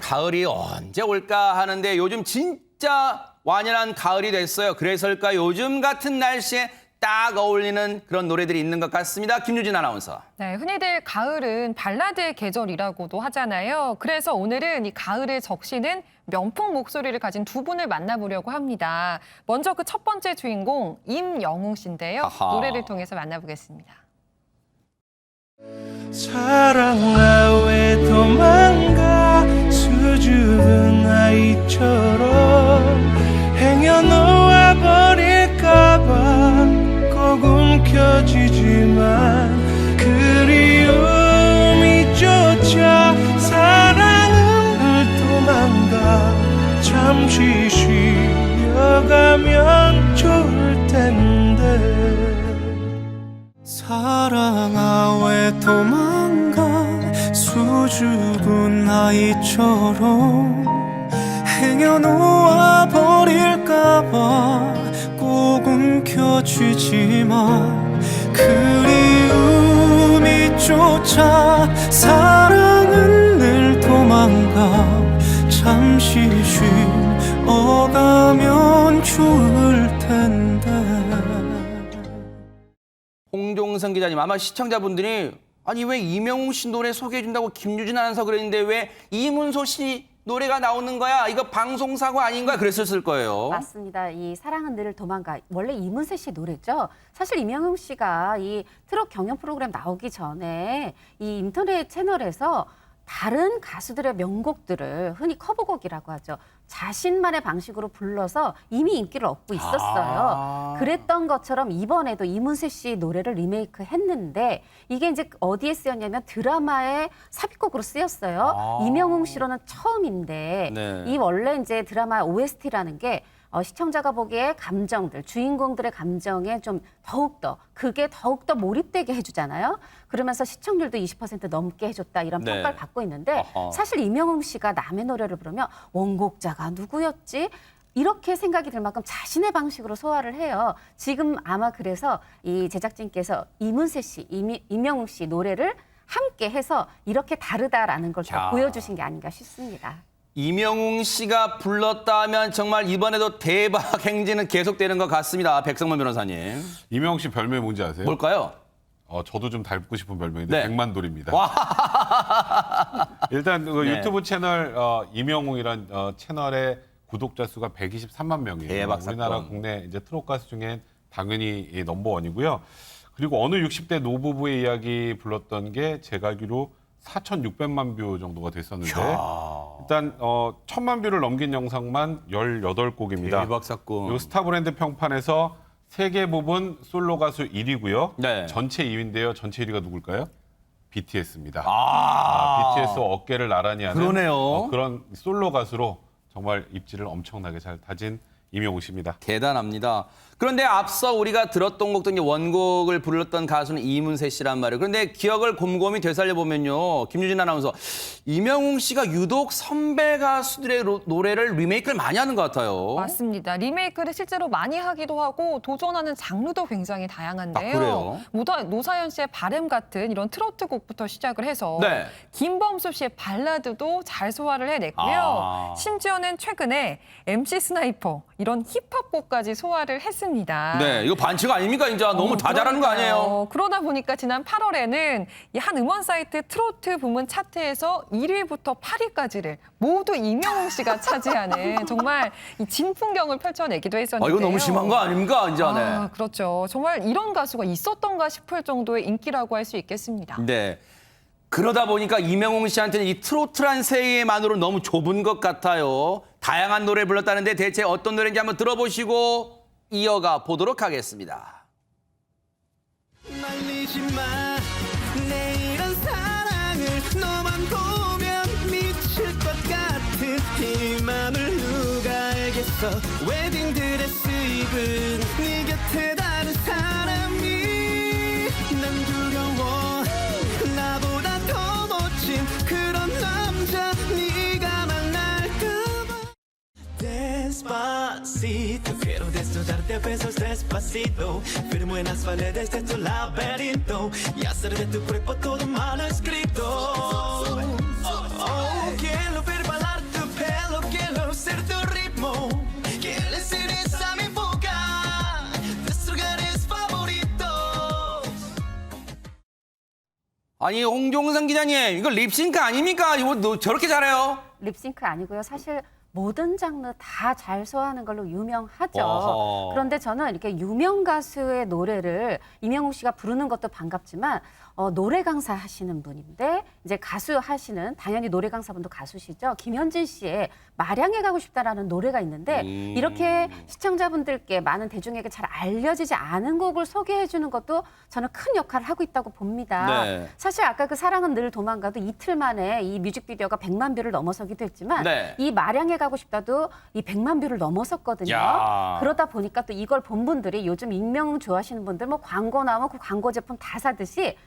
가을이 언제 올까 하는데 요즘 진짜 완연한 가을이 됐어요. 그래서일까 요즘 같은 날씨에 딱 어울리는 그런 노래들이 있는 것 같습니다. 김유진 아나운서. 네, 흔히들 가을은 발라드의 계절이라고도 하잖아요. 그래서 오늘은 이 가을을 적시는 명품 목소리를 가진 두 분을 만나보려고 합니다. 먼저 그 첫 번째 주인공 임영웅 씨인데요. 아하. 노래를 통해서 만나보겠습니다. 사랑아 왜 도망가 수줍은 아이처럼 행여놓아 버릴까봐 꼭 움켜쥐지만 그리움이 쫓아 사랑은 늘 도망가 잠시 쉬어가면 좋을 텐데 사랑아 왜 도망가 수줍은 아이처럼 행여놓아 버릴까봐 꼭 움켜쥐지만 그리움이 쫓아 사랑은 늘 도망가 잠시 쉬어가면 좋을 텐데 홍종성 기자님, 아마 시청자분들이 아니 왜 이명웅 씨 노래 소개해준다고 김유진 아나운서 그랬는데 왜 이문소 씨 노래가 나오는 거야? 이거 방송사고 아닌 거야? 그랬을 거예요. 맞습니다. 이 사랑은 늘 도망가. 원래 이문세 씨 노래죠. 사실 임영웅 씨가 이 트롯 경연 프로그램 나오기 전에 이 인터넷 채널에서 다른 가수들의 명곡들을 흔히 커버곡이라고 하죠. 자신만의 방식으로 불러서 이미 인기를 얻고 있었어요. 그랬던 것처럼 이번에도 이문세 씨 노래를 리메이크 했는데 이게 이제 어디에 쓰였냐면 드라마의 삽입곡으로 쓰였어요. 임영웅 씨로는 처음인데 네. 이 원래 이제 드라마 OST라는 게 시청자가 보기에 감정들, 주인공들의 감정에 좀 그게 더욱더 몰입되게 해주잖아요. 그러면서 시청률도 20% 넘게 해줬다 이런 네. 평가를 받고 있는데 사실 임영웅 씨가 남의 노래를 부르면 원곡자가 누구였지? 이렇게 생각이 들 만큼 자신의 방식으로 소화를 해요. 지금 아마 그래서 이 제작진께서 이문세 씨, 임영웅 씨 노래를 함께 해서 이렇게 다르다라는 걸 더 보여주신 게 아닌가 싶습니다. 이명웅 씨가 불렀다 하면 정말 이번에도 대박 행진은 계속되는 것 같습니다. 백성문 변호사님. 이명웅 씨 별명이 뭔지 아세요? 뭘까요? 저도 좀 닮고 싶은 별명인데 네. 백만돌입니다. 와. 일단 그 네. 유튜브 채널 이명웅이란 채널의 구독자 수가 123만 명이에요. 대박 사건. 우리나라 국내 이제 트롯 가수 중엔 당연히 넘버원이고요. 그리고 어느 60대 노부부의 이야기 불렀던 게 제가 알기로 4,600만 뷰 정도가 됐었는데 일단 1,000만 뷰를 넘긴 영상만 18곡입니다. 대박 사건. 요 스타 브랜드 평판에서 세계 부분 솔로 가수 1위고요. 네. 전체 2위인데요. 전체 1위가 누굴까요? BTS입니다. BTS 어깨를 나란히 하는 그러네요. 그런 솔로 가수로 정말 입지를 엄청나게 잘 다진 임영웅 씨입니다. 대단합니다. 그런데 앞서 우리가 들었던 곡도 이제 원곡을 불렀던 가수는 이문세 씨란 말이에요. 그런데 기억을 곰곰이 되살려보면요. 김유진 아나운서, 이명웅 씨가 유독 선배 가수들의 노래를 리메이크를 많이 하는 것 같아요. 맞습니다. 리메이크를 실제로 많이 하기도 하고 도전하는 장르도 굉장히 다양한데요. 아, 그래요? 노사연 씨의 바램 같은 이런 트로트 곡부터 시작을 해서 네. 김범수 씨의 발라드도 잘 소화를 해냈고요. 심지어는 최근에 MC 스나이퍼 이런 힙합곡까지 소화를 했습니다. 네, 이거 반칙 아닙니까? 이제 너무 다 잘하는 거 아니에요? 그러다 보니까 지난 8월에는 이 한 음원 사이트 트로트 부문 차트에서 1위부터 8위까지를 모두 임영웅 씨가 차지하는 정말 이 진풍경을 펼쳐내기도 했었는데요. 이거 너무 심한 거 아닙니까? 이제 네. 그렇죠. 정말 이런 가수가 있었던가 싶을 정도의 인기라고 할 수 있겠습니다. 네. 그러다 보니까 이명웅 씨한테는 이 트로트란 세계만으로 너무 좁은 것 같아요. 다양한 노래를 불렀다는데 대체 어떤 노래인지 한번 들어보시고 이어가 보도록 하겠습니다. 말리지 마. 내 이런 사랑을 너만 보면 미칠 것 같은 이 맘을 누가 알겠어. 웨딩드레스 입은 네 곁에 다른 사람이 난 두려워. 나보다 더 멋진 그런 남자 네가 만날까 봐. Despacito, quiero desnudarte a besos despacito. Firmo en las paredes de tu laberinto y hacer de tu cuerpo todo mal escrito. Oh, quiero ver bailar 아니 홍종선 기자님 이거 립싱크 아닙니까? 이거 저렇게 잘해요? 립싱크 아니고요. 사실 모든 장르 다 잘 소화하는 걸로 유명하죠. 어허. 그런데 저는 이렇게 유명 가수의 노래를 임영웅 씨가 부르는 것도 반갑지만 노래 강사 하시는 분인데 이제 가수 하시는 당연히 노래 강사분도 가수시죠. 김현진 씨의 마량에 가고 싶다라는 노래가 있는데 이렇게 시청자분들께 많은 대중에게 잘 알려지지 않은 곡을 소개해 주는 것도 저는 큰 역할을 하고 있다고 봅니다. 네. 사실 아까 그 사랑은 늘 도망가도 이틀 만에 이 뮤직비디오가 100만 뷰를 넘어서기도 했지만 네. 이 마량에 가고 싶다도 이 100만 뷰를 넘어섰거든요. 야. 그러다 보니까 또 이걸 본 분들이 요즘 임영웅 좋아하시는 분들 뭐 광고 나오면 그 광고 제품 다 사듯이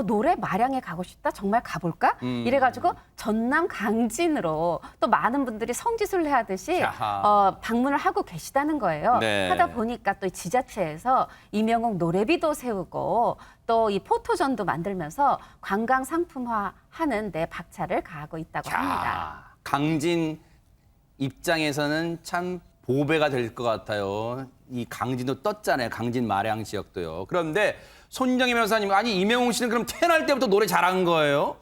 노래 마량에 가고 싶다? 정말 가볼까? 이래가지고 전남 강진으로 또 많은 분들이 성지순례 하듯이 야하. 방문을 하고 계시다는 거예요. 네. 하다 보니까 또 지자체에서 임영웅 노래비도 세우고 또 이 포토전도 만들면서 관광 상품화 하는 데 박차를 가하고 있다고 합니다. 강진 입장에서는 참 보배가 될 것 같아요. 이 강진도 떴잖아요. 강진 마량 지역도요. 그런데 손정희 변호사님, 아니 임영웅 씨는 그럼 태어날 때부터 노래 잘한 거예요?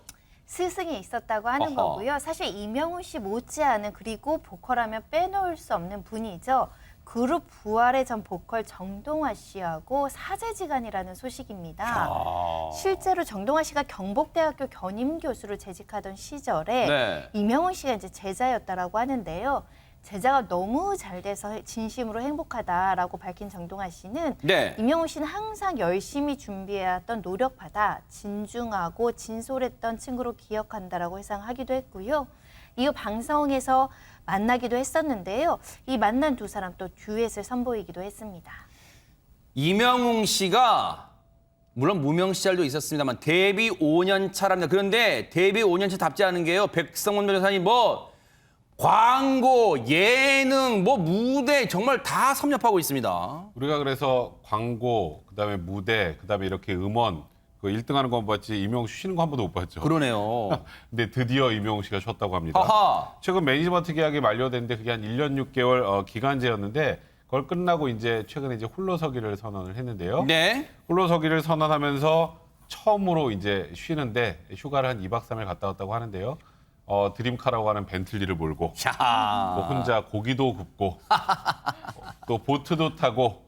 스승이 있었다고 하는 어허. 거고요. 사실 임영웅 씨 못지않은 그리고 보컬하면 빼놓을 수 없는 분이죠. 그룹 부활의 전 보컬 정동화 씨하고 사제지간이라는 소식입니다. 실제로 정동화 씨가 경복대학교 견임 교수로 재직하던 시절에 네. 임영웅 씨가 이제 제자였다라고 하는데요. 제자가 너무 잘 돼서 진심으로 행복하다라고 밝힌 정동화 씨는 네. 임영웅 씨는 항상 열심히 준비해왔던 노력받아 진중하고 진솔했던 친구로 기억한다라고 회상하기도 했고요. 이후 방송에서 만나기도 했었는데요. 이 만난 두 사람 또 듀엣을 선보이기도 했습니다. 임영웅 씨가 물론 무명 시절도 있었습니다만 데뷔 5년 차랍니다. 그런데 데뷔 5년 차답지 않은 게요. 백성원 변호사님 뭐 광고, 예능, 뭐 무대 정말 다 섭렵하고 있습니다. 우리가 그래서 광고, 그다음에 무대, 그다음에 이렇게 음원 그 1등하는 건 봤지 임영웅 씨 쉬는 거 한 번도 못 봤죠. 그러네요. 근데 드디어 임영웅 씨가 쉬었다고 합니다. 하하. 최근 매니지먼트 계약이 만료됐는데 그게 한 1년 6개월 기간제였는데 그걸 끝나고 이제 최근에 이제 홀로서기를 선언을 했는데요. 네. 홀로서기를 선언하면서 처음으로 이제 쉬는데 휴가를 한 2박 3일 갔다 왔다고 하는데요. 드림카라고 하는 벤틀리를 몰고 야. 뭐 혼자 고기도 굽고 또 보트도 타고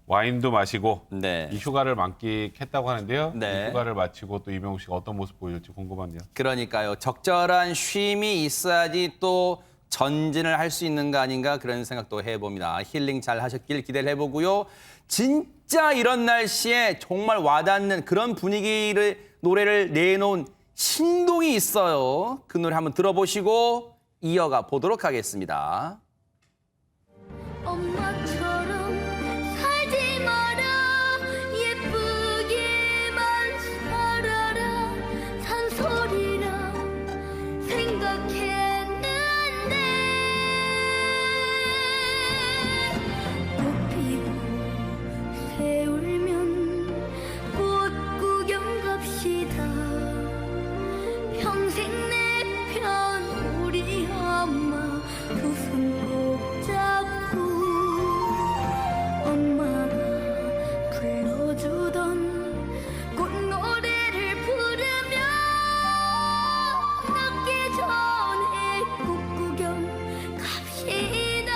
와인도 마시고 네. 이 휴가를 만끽했다고 하는데요. 네. 이 휴가를 마치고 또 임영웅 씨가 어떤 모습 보여줄지 궁금하네요. 그러니까요. 적절한 쉼이 있어야지 또 전진을 할 수 있는 거 아닌가 그런 생각도 해봅니다. 힐링 잘 하셨길 기대를 해보고요. 진짜 이런 날씨에 정말 와닿는 그런 분위기를 노래를 내놓은 신동이 있어요. 그 노래 한번 들어보시고 이어가 보도록 하겠습니다. 엄마처럼 살지 마라 예쁘게만 살아라 잔소리라 생각했는데 꽃 피고 새 울면 꽃 구경 갑시다 평생 내 편 우리 엄마 두 손 꼭 잡고 엄마가 불러주던 꽃노래를 부르며 늦기 전에 꽃 구경 갑시다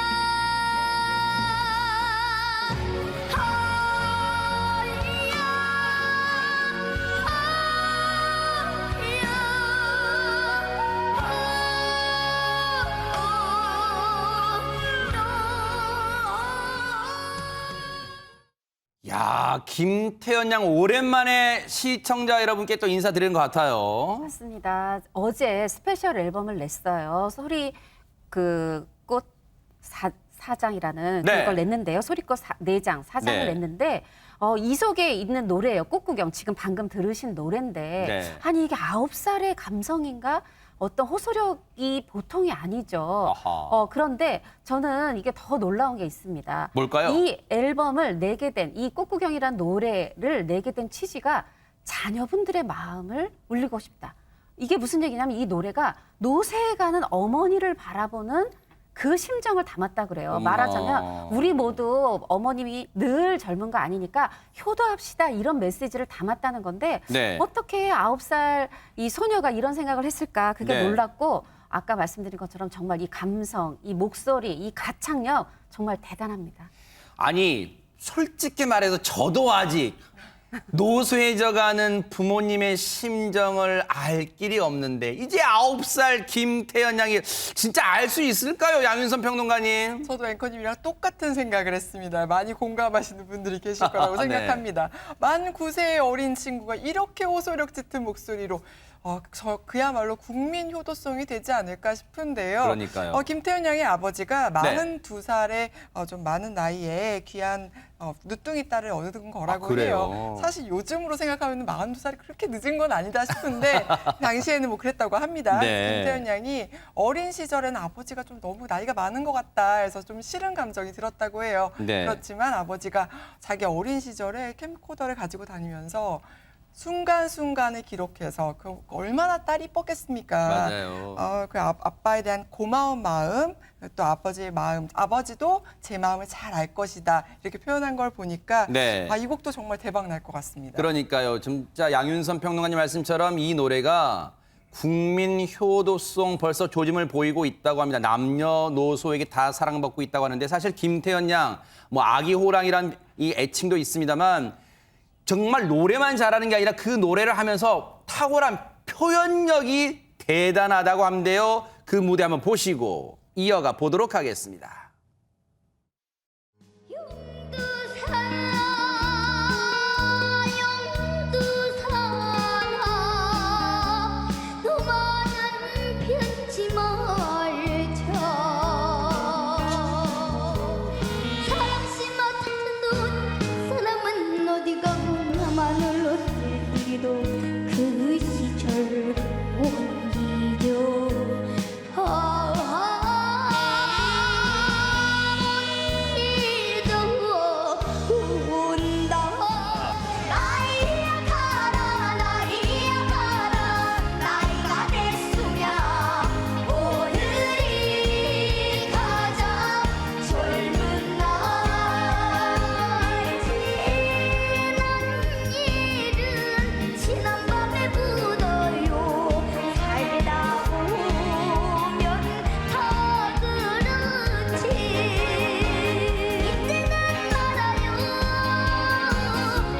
야, 김태연 양 오랜만에 시청자 여러분께 또 인사드리는 것 같아요. 맞습니다. 어제 스페셜 앨범을 냈어요. 소리 그 꽃 사장이라는 네. 그걸 냈는데요. 소리꽃 내장 사장을 네. 냈는데 이 속에 있는 노래예요. 꽃구경 지금 방금 들으신 노래인데 네. 아니 이게 9살의 감성인가? 어떤 호소력이 보통이 아니죠. 아하. 그런데 저는 이게 더 놀라운 게 있습니다. 뭘까요? 이 앨범을 내게 된 이 꽃구경이라는 노래를 내게 된 취지가 자녀분들의 마음을 울리고 싶다. 이게 무슨 얘기냐면 이 노래가 노새에 가는 어머니를 바라보는 그 심정을 담았다 그래요. 말하자면 우리 모두 어머님이 늘 젊은 거 아니니까 효도합시다 이런 메시지를 담았다는 건데 네. 어떻게 9살 이 소녀가 이런 생각을 했을까 그게 네. 놀랍고 아까 말씀드린 것처럼 정말 이 감성, 이 목소리, 이 가창력 정말 대단합니다. 아니 솔직히 말해서 저도 아직 노쇠져가는 부모님의 심정을 알 길이 없는데 이제 9살 김태현 양이 진짜 알 수 있을까요, 양윤선 평론가님? 저도 앵커님이랑 똑같은 생각을 했습니다. 많이 공감하시는 분들이 계실 거라고 네. 생각합니다. 만 9세의 어린 친구가 이렇게 호소력 짙은 목소리로 그야말로 국민 효도송이 되지 않을까 싶은데요. 그러니까요. 김태현 양의 아버지가 네. 42살의 좀 많은 나이에 귀한 누뚱이 딸을 얻은 거라고 그래요? 해요. 사실 요즘으로 생각하면 42살이 그렇게 늦은 건 아니다 싶은데 당시에는 뭐 그랬다고 합니다. 네. 김태현 양이 어린 시절에는 아버지가 좀 너무 나이가 많은 것 같다 해서 좀 싫은 감정이 들었다고 해요. 네. 그렇지만 아버지가 자기 어린 시절에 캠코더를 가지고 다니면서 순간순간을 기록해서 그 얼마나 딸이 이뻤겠습니까? 맞아요. 그 아빠에 대한 고마운 마음, 또 아버지의 마음, 아버지도 제 마음을 잘 알 것이다 이렇게 표현한 걸 보니까 네. 이 곡도 정말 대박 날 것 같습니다. 그러니까요. 진짜 양윤선 평론가님 말씀처럼 이 노래가 국민 효도송 벌써 조짐을 보이고 있다고 합니다. 남녀노소에게 다 사랑받고 있다고 하는데 사실 김태현 양, 뭐 아기 호랑이란 이 애칭도 있습니다만 정말 노래만 잘하는 게 아니라 그 노래를 하면서 탁월한 표현력이 대단하다고 하는데요. 그 무대 한번 보시고 이어가 보도록 하겠습니다. 그 시절 못 잊어 온다 나이야 가라 나이야 가라 나이가 됐으랴 오늘이 가장 젊은 날 지난 일은 지난 밤에 묻어요 살다 보면 다 그렇지 이때는 말아요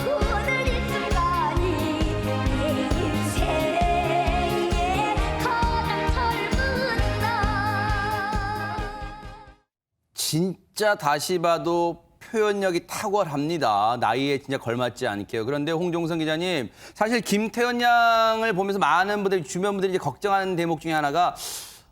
오늘 이 순간이 내 인생의 가장 젊은 날 진짜 다시 봐도 표현력이 탁월합니다. 나이에 진짜 걸맞지 않게요. 그런데 홍종성 기자님, 사실 김태현 양을 보면서 많은 분들이, 주변 분들이 이제 걱정하는 대목 중에 하나가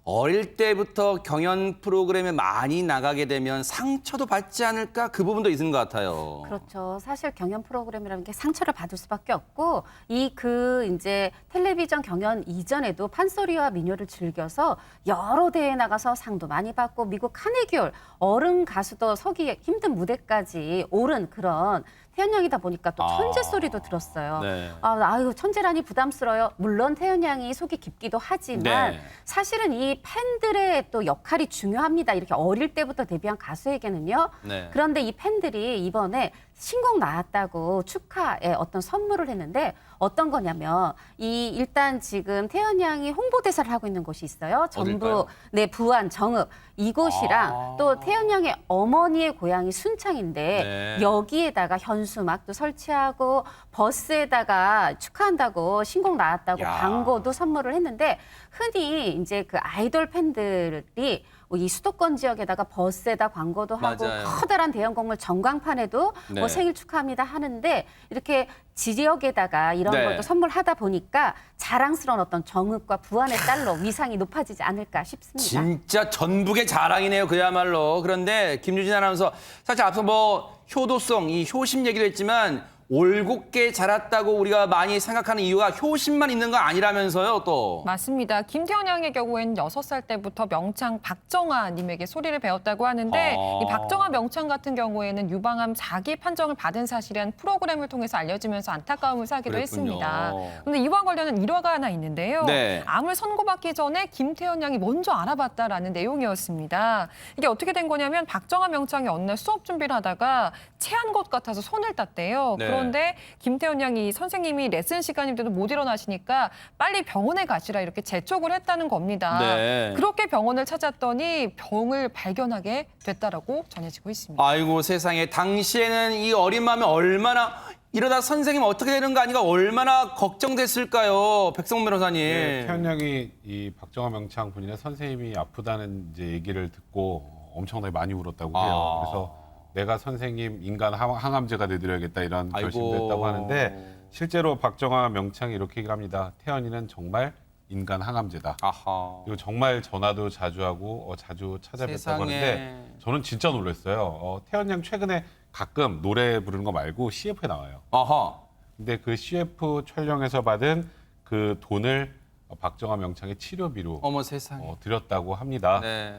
어릴 때부터 경연 프로그램에 많이 나가게 되면 상처도 받지 않을까? 그 부분도 있는 것 같아요. 그렇죠. 사실 경연 프로그램이라는 게 상처를 받을 수밖에 없고 이제 텔레비전 경연 이전에도 판소리와 민요를 즐겨서 여러 대회에 나가서 상도 많이 받고 미국 카네기홀 어른 가수도 서기 힘든 무대까지 오른 그런 태연 양이다 보니까 또 천재 소리도 들었어요. 네. 아유 천재라니 부담스러워요. 물론 태연 양이 속이 깊기도 하지만 네. 사실은 이 팬들의 또 역할이 중요합니다. 이렇게 어릴 때부터 데뷔한 가수에게는요. 네. 그런데 이 팬들이 이번에 신곡 나왔다고 축하의 어떤 선물을 했는데 어떤 거냐면 일단 지금 태연 양이 홍보대사를 하고 있는 곳이 있어요. 어딜까요? 전북 부안 정읍 이곳이랑 또 태연 양의 어머니의 고향이 순창인데 네. 여기에다가 현수막도 설치하고 버스에다가 축하한다고 신곡 나왔다고 야. 광고도 선물을 했는데 흔히 이제 그 아이돌 팬들이 이 수도권 지역에다가 버스에다 광고도 하고 맞아요. 커다란 대형 건물 전광판에도 네. 뭐 생일 축하합니다 하는데 이렇게 지역에다가 이런 네. 것도 선물하다 보니까 자랑스러운 어떤 정읍과 부안의 딸로 위상이 높아지지 않을까 싶습니다. 진짜 전북의 자랑이네요, 그야말로. 그런데 김유진 아나운서, 사실 앞서 뭐 효도송, 이 효심 얘기도 했지만 올곧게 자랐다고 우리가 많이 생각하는 이유가 효심만 있는 거 아니라면서요, 또. 맞습니다. 김태현 양의 경우에는 6살 때부터 명창 박정아 님에게 소리를 배웠다고 하는데 이 박정아 명창 같은 경우에는 유방암 4기 판정을 받은 사실이 한 프로그램을 통해서 알려지면서 안타까움을 사기도 그랬군요. 했습니다. 그런데 이와 관련한 일화가 하나 있는데요. 네. 암을 선고받기 전에 김태현 양이 먼저 알아봤다라는 내용이었습니다. 이게 어떻게 된 거냐면 박정아 명창이 어느 날 수업 준비를 하다가 체한 것 같아서 손을 땄대요. 네. 그런데 김태현 양이 선생님이 레슨 시간인데도 못 일어나시니까 빨리 병원에 가시라 이렇게 재촉을 했다는 겁니다. 네. 그렇게 병원을 찾았더니 병을 발견하게 됐다라고 전해지고 있습니다. 아이고 세상에 당시에는 이 어린 마음이 얼마나 이러다 선생님 어떻게 되는 거 아니가 얼마나 걱정됐을까요, 백성문 변호사님. 네, 태연 양이 이 박정아 명창 본인의 선생님이 아프다는 이제 얘기를 듣고 엄청나게 많이 울었다고 해요. 그래서 내가 선생님 인간 항암제가 되드려야겠다 이런 결심도 아이고. 했다고 하는데 실제로 박정아 명창이 이렇게 얘기를 합니다. 태연이는 정말 인간 항암제다. 아하. 그리고 정말 전화도 자주 하고 자주 찾아뵙다고 세상에. 하는데 저는 진짜 놀랐어요. 태연 양 최근에 가끔 노래 부르는 거 말고 CF에 나와요. 아하. 근데 그 CF 촬영에서 받은 그 돈을 박정아 명창의 치료비로 어머 세상에. 드렸다고 합니다. 네.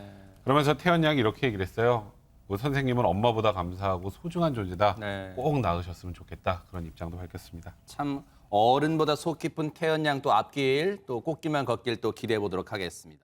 그러면서 태연 양이 이렇게 얘기를 했어요. 뭐 선생님은 엄마보다 감사하고 소중한 존재다. 네. 꼭 나으셨으면 좋겠다. 그런 입장도 밝혔습니다. 참 어른보다 속 깊은 태연 양 또 앞길 또 꽃길만 걷길 또 기대해 보도록 하겠습니다.